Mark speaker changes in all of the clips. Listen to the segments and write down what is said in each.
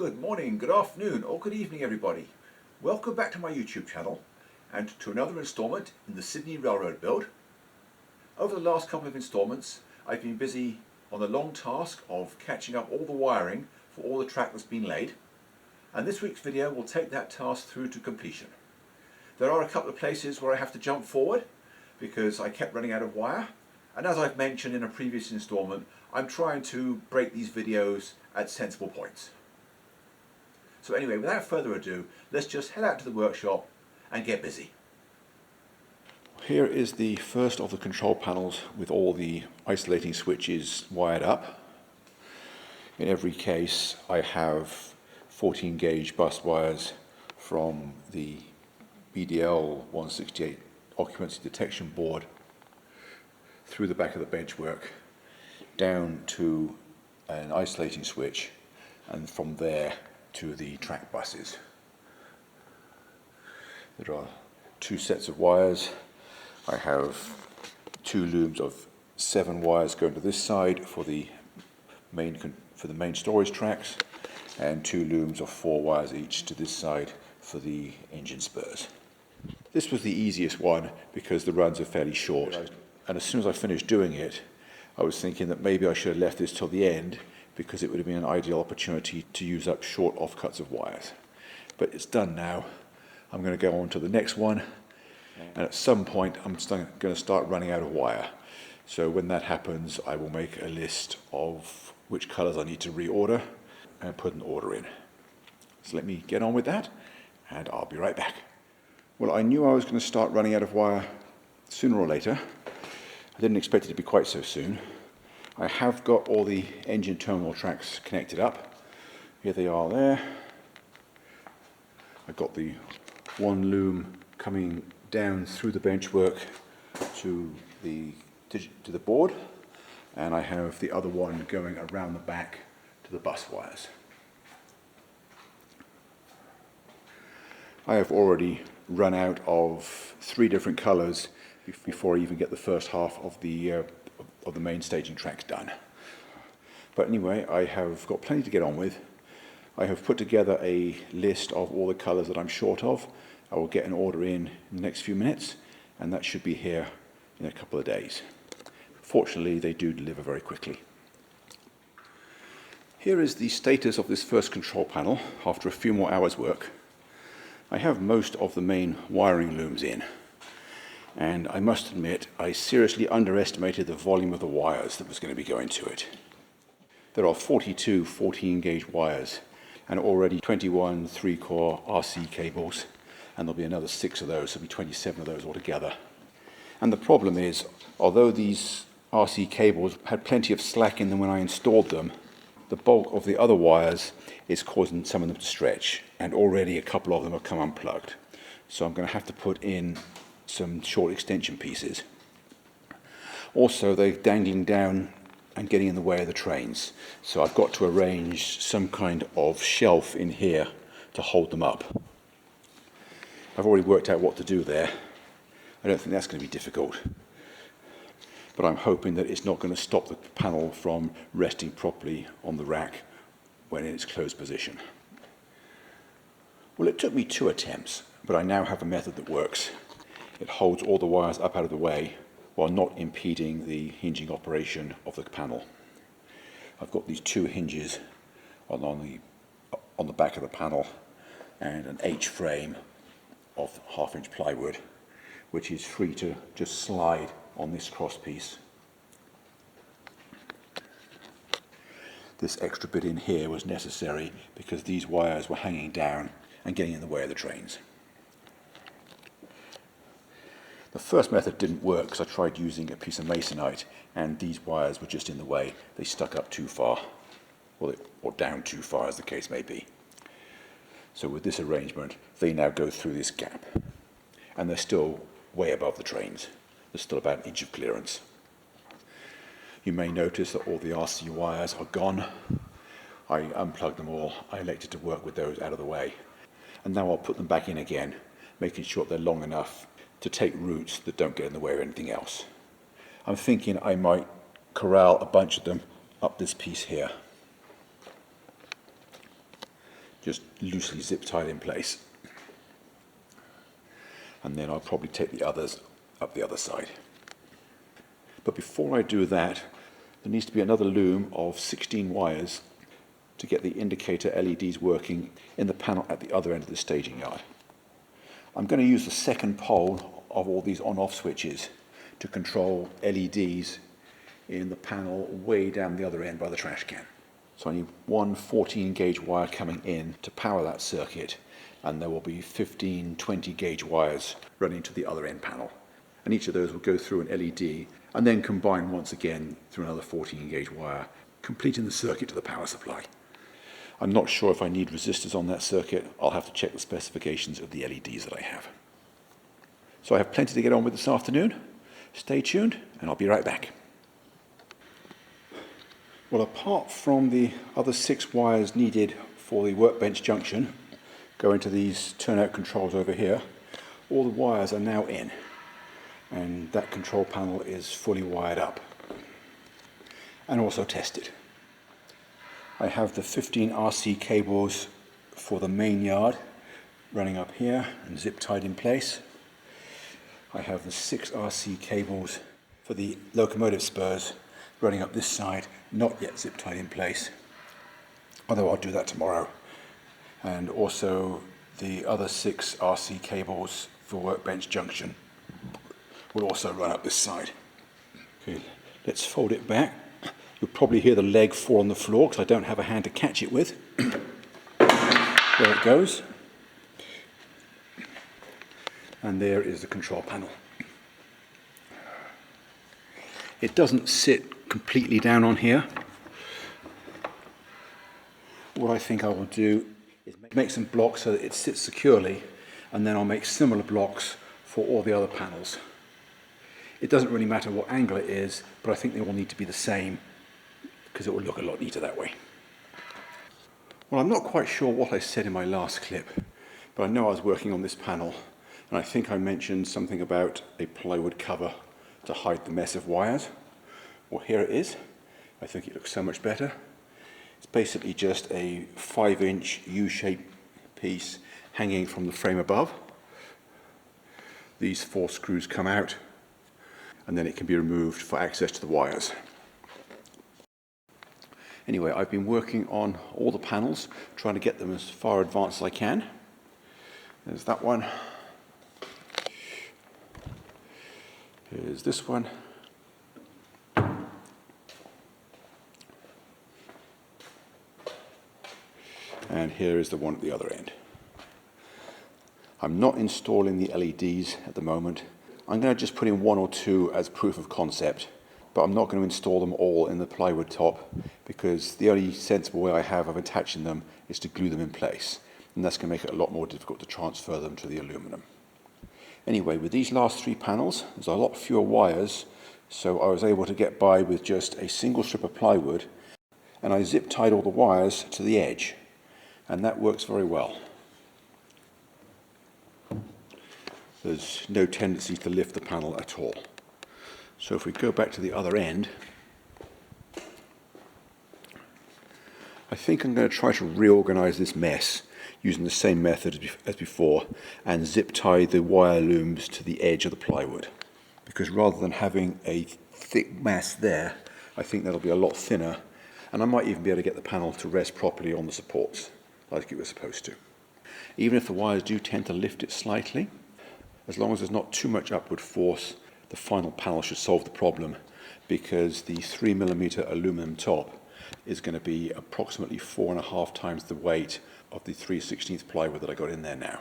Speaker 1: Good morning, good afternoon, or good evening everybody. Welcome back to my YouTube channel and to another instalment in the Sydney Railroad build. Over the last couple of instalments I've been busy on the long task of catching up all the wiring for all the track that's been laid, and this week's video will take that task through to completion. There are a couple of places where I have to jump forward because I kept running out of wire, and as I've mentioned in a previous instalment, I'm trying to break these videos at sensible points. So anyway, without further ado, let's just head out to the workshop and get busy. Here is the first of the control panels with all the isolating switches wired up. In every case I have 14 gauge bus wires from the BDL 168 occupancy detection board through the back of the benchwork down to an isolating switch, and from there to the track buses. There are two sets of wires. I have two looms of 7 wires going to this side for the main storage tracks, and 2 looms of 4 wires each to this side for the engine spurs. This was the easiest one because the runs are fairly short, and as soon as I finished doing it I was thinking that maybe I should have left this till the end because it would have been an ideal opportunity to use up short offcuts of wires. But it's done now. I'm going to go on to the next one, and at some point I'm going to start running out of wire. So when that happens I will make a list of which colours I need to reorder and put an order in. So let me get on with that and I'll be right back. Well, I knew I was going to start running out of wire sooner or later. I didn't expect it to be quite so soon. I have got all the engine terminal tracks connected up. Here they are there. I've got the one loom coming down through the benchwork to the board, and I have the other one going around the back to the bus wires. I have already run out of 3 different colours before I even get the first half of the main staging tracks done. But anyway, I have got plenty to get on with. I have put together a list of all the colours that I'm short of. I will get an order in the next few minutes, and that should be here in a couple of days. Fortunately, they do deliver very quickly. Here is the status of this first control panel after a few more hours work. I have most of the main wiring looms in, and I must admit I seriously underestimated the volume of the wires that was going to be going to it. There are 42 14 gauge wires and already 21 3-core RC cables, and there'll be another 6 of those, so there'll be 27 of those altogether. And the problem is, although these RC cables had plenty of slack in them when I installed them, the bulk of the other wires is causing some of them to stretch, and already a couple of them have come unplugged. So I'm going to have to put in some short extension pieces. Also, they're dangling down and getting in the way of the trains, so I've got to arrange some kind of shelf in here to hold them up. I've already worked out what to do there. I don't think that's going to be difficult, but I'm hoping that it's not going to stop the panel from resting properly on the rack when in its closed position. Well, it took me 2 attempts, but I now have a method that works. It holds all the wires up out of the way while not impeding the hinging operation of the panel. I've got these 2 hinges on the back of the panel and an H frame of 1/2 inch plywood, which is free to just slide on this cross piece. This extra bit in here was necessary because these wires were hanging down and getting in the way of the trains. The first method didn't work because I tried using a piece of masonite and these wires were just in the way. They stuck up too far, or down too far as the case may be. So with this arrangement they now go through this gap, and they're still way above the trains. There's still about an inch of clearance. You may notice that all the RC wires are gone. I unplugged them all. I elected to work with those out of the way, and now I'll put them back in again, making sure they're long enough to take routes that don't get in the way of anything else. I'm thinking I might corral a bunch of them up this piece here. just loosely zip tied in place. And then I'll probably take the others up the other side. But before I do that, there needs to be another loom of 16 wires to get the indicator LEDs working in the panel at the other end of the staging yard. I'm going to use the second pole of all these on-off switches to control LEDs in the panel way down the other end by the trash can. So I need one 14 gauge wire coming in to power that circuit, and there will be 15 20 gauge wires running to the other end panel. And each of those will go through an LED and then combine once again through another 14 gauge wire, completing the circuit to the power supply. I'm not sure if I need resistors on that circuit. I'll have to check the specifications of the LEDs that I have. So I have plenty to get on with this afternoon. Stay tuned and I'll be right back. Well, apart from the other 6 wires needed for the workbench junction going to these turnout controls over here, all the wires are now in, and that control panel is fully wired up and also tested. I have the 15 RC cables for the main yard running up here and zip tied in place. I have the 6 RC cables for the locomotive spurs running up this side, not yet zip tied in place, although I'll do that tomorrow. And also the other 6 RC cables for workbench junction will also run up this side. Okay, let's fold it back. You'll probably hear the leg fall on the floor because I don't have a hand to catch it with. There it goes. And there is the control panel. It doesn't sit completely down on here. What I think I will do is make some blocks so that it sits securely, and then I'll make similar blocks for all the other panels. It doesn't really matter what angle it is, but I think they all need to be the same because it will look a lot neater that way. Well, I'm not quite sure what I said in my last clip, but I know I was working on this panel, and I think I mentioned something about a plywood cover to hide the mess of wires. Well, here it is. I think it looks so much better. It's basically just a 5-inch U-shaped piece hanging from the frame above. These 4 screws come out, and then it can be removed for access to the wires. Anyway, I've been working on all the panels, trying to get them as far advanced as I can. There's that one. Here's this one. And here is the one at the other end. I'm not installing the LEDs at the moment. I'm going to just put in 1 or 2 as proof of concept, but I'm not going to install them all in the plywood top because the only sensible way I have of attaching them is to glue them in place, and that's going to make it a lot more difficult to transfer them to the aluminum. Anyway, with these last 3 panels, there's a lot fewer wires, so I was able to get by with just a single strip of plywood, and I zip tied all the wires to the edge, and that works very well. There's no tendency to lift the panel at all. So if we go back to the other end, I think I'm going to try to reorganize this mess using the same method as before and zip tie the wire looms to the edge of the plywood. Because rather than having a thick mass there, I think that'll be a lot thinner, and I might even be able to get the panel to rest properly on the supports like it was supposed to. Even if the wires do tend to lift it slightly, as long as there's not too much upward force, the final panel should solve the problem, because the 3mm aluminum top is going to be approximately 4.5 times the weight of the 3/16 plywood that I got in there now.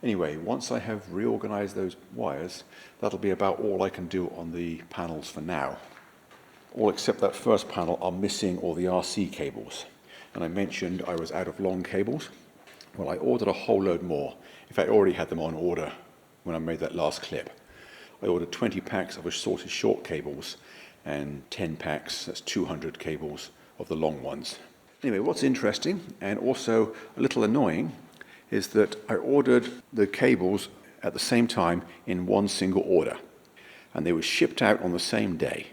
Speaker 1: Anyway, once I have reorganized those wires, that'll be about all I can do on the panels for now. All except that first panel are missing all the RC cables. And I mentioned I was out of long cables. Well, I ordered a whole load more. In fact, I already had them on order when I made that last clip. I ordered 20 packs of assorted short cables and 10 packs, that's 200 cables, of the long ones. Anyway, what's interesting and also a little annoying is that I ordered the cables at the same time in one single order, and they were shipped out on the same day.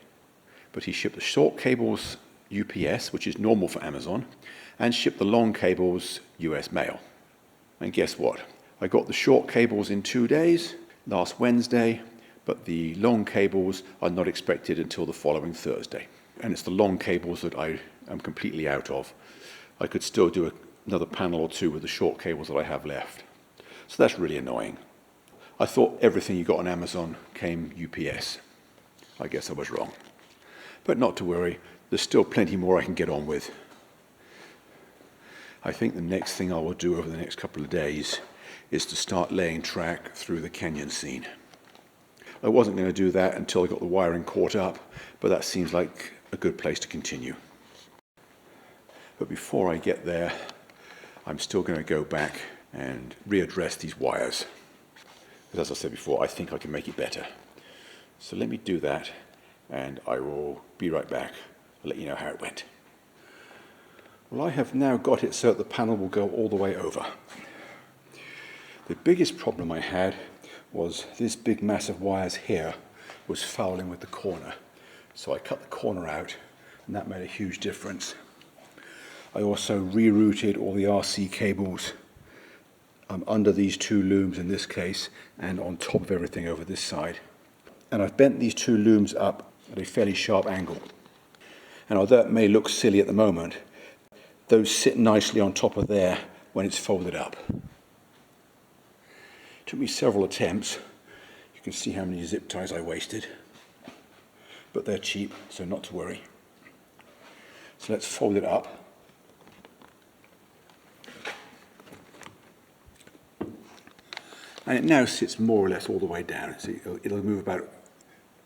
Speaker 1: But he shipped the short cables UPS, which is normal for Amazon, and ship the long cables US mail. And guess what? I got the short cables in 2 days, last Wednesday, but the long cables are not expected until the following Thursday. And it's the long cables that I am completely out of. I could still do another panel or two with the short cables that I have left. So that's really annoying. I thought everything you got on Amazon came UPS. I guess I was wrong. But not to worry, there's still plenty more I can get on with. I think the next thing I will do over the next couple of days is to start laying track through the canyon scene. I wasn't going to do that until I got the wiring caught up, but that seems like a good place to continue. But before I get there, I'm still going to go back and readdress these wires. Because as I said before, I think I can make it better. So let me do that, and I will be right back. I'll let you know how it went. Well, I have now got it so that the panel will go all the way over. The biggest problem I had was this big mass of wires here was fouling with the corner. So I cut the corner out, and that made a huge difference. I also rerouted all the RC cables under these two looms in this case, and on top of everything over this side. And I've bent these two looms up at a fairly sharp angle. And although it may look silly at the moment, those sit nicely on top of there when it's folded up. It took me several attempts. You can see how many zip ties I wasted. But they're cheap, so not to worry. So let's fold it up. And it now sits more or less all the way down. So it'll move about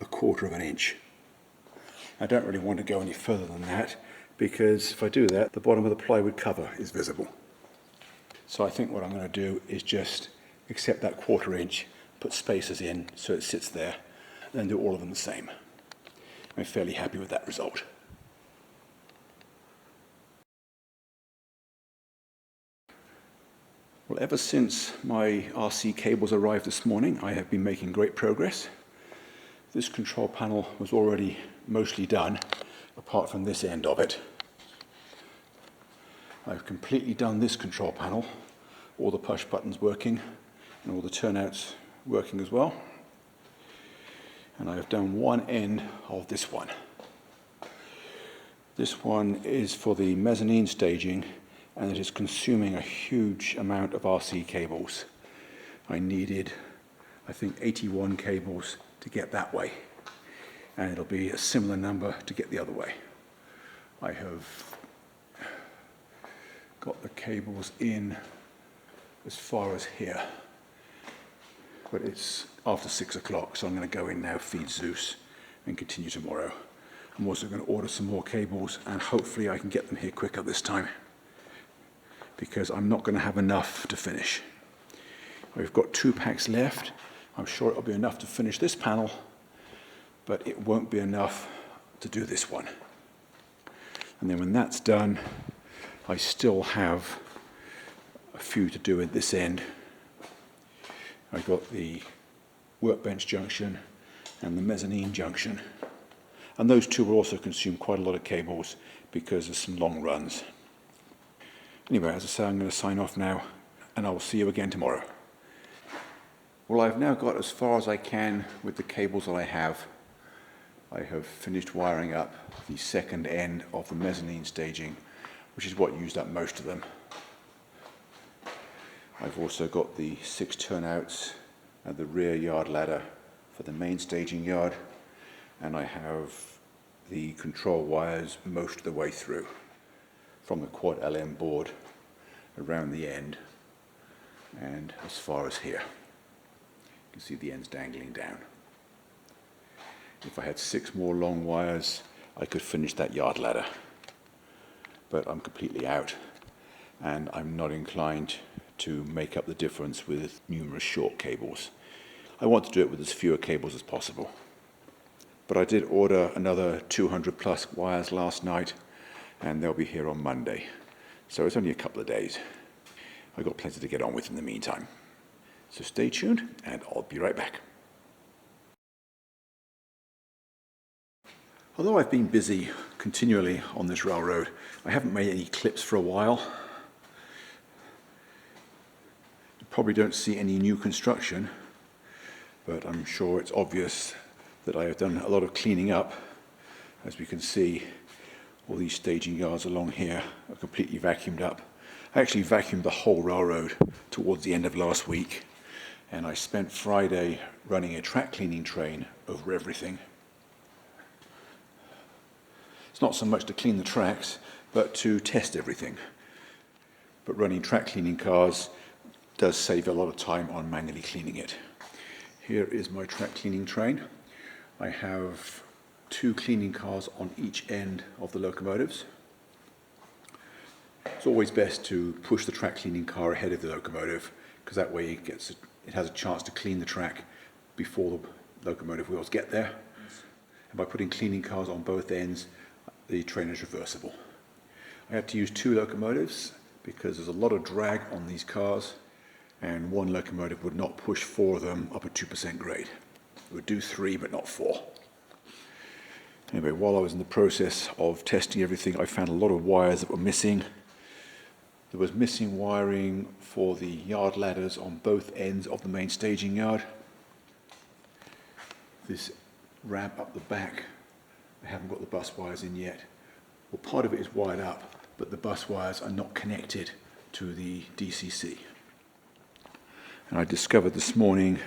Speaker 1: 1/4 of an inch. I don't really want to go any further than that, because if I do that, the bottom of the plywood cover is visible. So I think what I'm going to do is just accept that 1/4 inch, put spacers in so it sits there, and then do all of them the same. I'm fairly happy with that result. Well, ever since my RC cables arrived this morning, I have been making great progress. This control panel was already mostly done, apart from this end of it. I've completely done this control panel, all the push buttons working, and all the turnouts working as well. And I have done one end of this one. This one is for the mezzanine staging, and it is consuming a huge amount of RC cables. I needed, I think, 81 cables to get that way, and it'll be a similar number to get the other way. I have got the cables in as far as here, but it's after 6 o'clock, so I'm going to go in now, feed Zeus, and continue tomorrow. I'm also going to order some more cables, and hopefully I can get them here quicker this time, because I'm not going to have enough to finish. We've got 2 packs left. I'm sure it'll be enough to finish this panel, but it won't be enough to do this one. And then when that's done, I still have a few to do at this end. I've got the workbench junction and the mezzanine junction. And those two will also consume quite a lot of cables because there's some long runs. Anyway, as I say, I'm going to sign off now, and I will see you again tomorrow. Well, I've now got as far as I can with the cables that I have. I have finished wiring up the second end of the mezzanine staging, which is what used up most of them. I've also got the 6 turnouts and the rear yard ladder for the main staging yard, and I have the control wires most of the way through, from the quad LM board around the end and as far as here. You can see the ends dangling down. If I had 6 more long wires, I could finish that yard ladder. But I'm completely out, and I'm not inclined to make up the difference with numerous short cables. I want to do it with as fewer cables as possible. But I did order another 200 plus wires last night, and they'll be here on Monday. So it's only a couple of days. I've got plenty to get on with in the meantime. So stay tuned, and I'll be right back. Although I've been busy continually on this railroad, I haven't made any clips for a while. You probably don't see any new construction, but I'm sure it's obvious that I have done a lot of cleaning up. As we can see, all these staging yards along here are completely vacuumed up. I actually vacuumed the whole railroad towards the end of last week, and I spent Friday running a track cleaning train over everything. It's not so much to clean the tracks, but to test everything. But running track cleaning cars does save a lot of time on manually cleaning it. Here is my track cleaning train. I have 2 cleaning cars on each end of the locomotives. It's always best to push the track cleaning car ahead of the locomotive, because that way it has a chance to clean the track before the locomotive wheels get there. And by putting cleaning cars on both ends, the train is reversible. I had to use 2 locomotives because there's a lot of drag on these cars, and 1 locomotive would not push 4 of them up a 2% grade. It would do 3 but not 4. Anyway, while I was in the process of testing everything, I found a lot of wires that were missing. There was missing wiring for the yard ladders on both ends of the main staging yard. This ramp up the back, I haven't got the bus wires in yet. Well, part of it is wired up, but the bus wires are not connected to the DCC. And I discovered this morning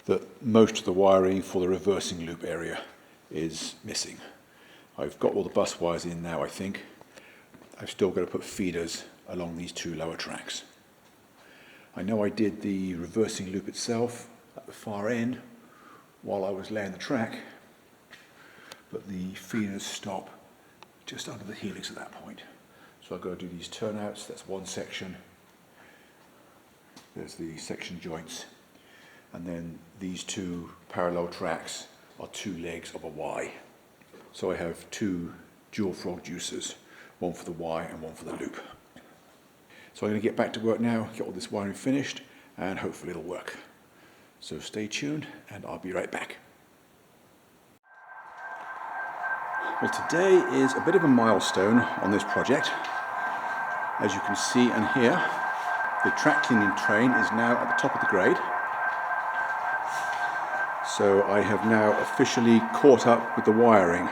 Speaker 1: that most of the wiring for the reversing loop area is missing. I've got all the bus wires in now, I think. I've still got to put feeders along these 2 lower tracks. I know I did the reversing loop itself at the far end while I was laying the track, but the feeders stop just under the helix at that point. So I've got to do these turnouts. That's 1 section. There's the section joints, and then these 2 parallel tracks are 2 legs of a Y. So I have 2 dual frog juicers, 1 for the Y and 1 for the loop. So I'm going to get back to work now, get all this wiring finished, and hopefully it'll work. So stay tuned, and I'll be right back. Well, today is a bit of a milestone on this project. As you can see and hear, the track cleaning train is now at the top of the grade. So I have now officially caught up with the wiring.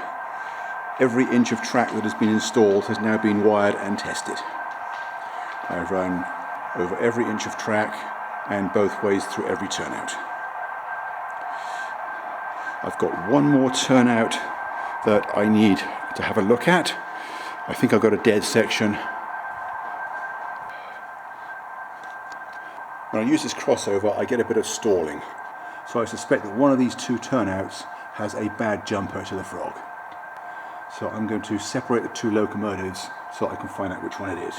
Speaker 1: Every inch of track that has been installed has now been wired and tested. I've run over every inch of track and both ways through every turnout. I've got 1 more turnout that I need to have a look at. I think I've got a dead section. When I use this crossover, I get a bit of stalling. So I suspect that one of these 2 turnouts has a bad jumper to the frog. So I'm going to separate the 2 locomotives so I can find out which one it is.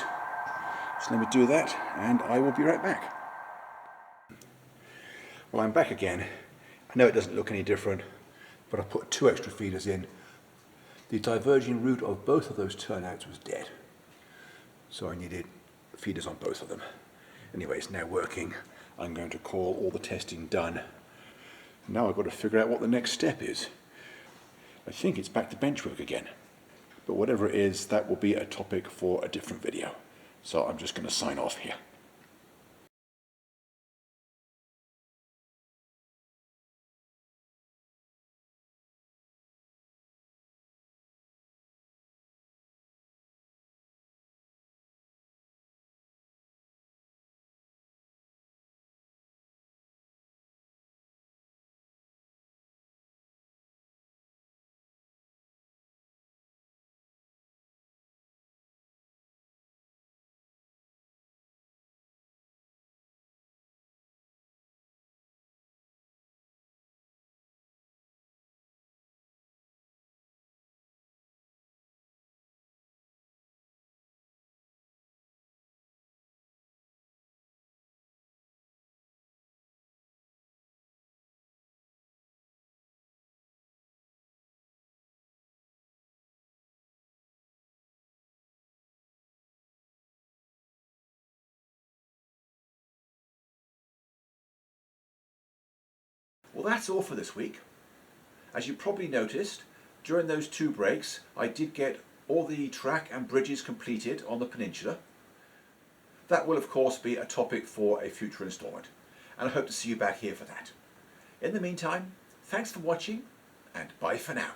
Speaker 1: So let me do that, and I will be right back. Well, I'm back again. I know it doesn't look any different, but I put 2 extra feeders in. The diverging route of both of those turnouts was dead, so I needed feeders on both of them. Anyway, it's now working. I'm going to call all the testing done. Now I've got to figure out what the next step is. I think it's back to bench work again. But whatever it is, that will be a topic for a different video. So I'm just going to sign off here. Well, that's all for this week. As you probably noticed, during those 2 breaks I did get all the track and bridges completed on the peninsula. That will of course be a topic for a future instalment, and I hope to see you back here for that. In the meantime, thanks for watching and bye for now.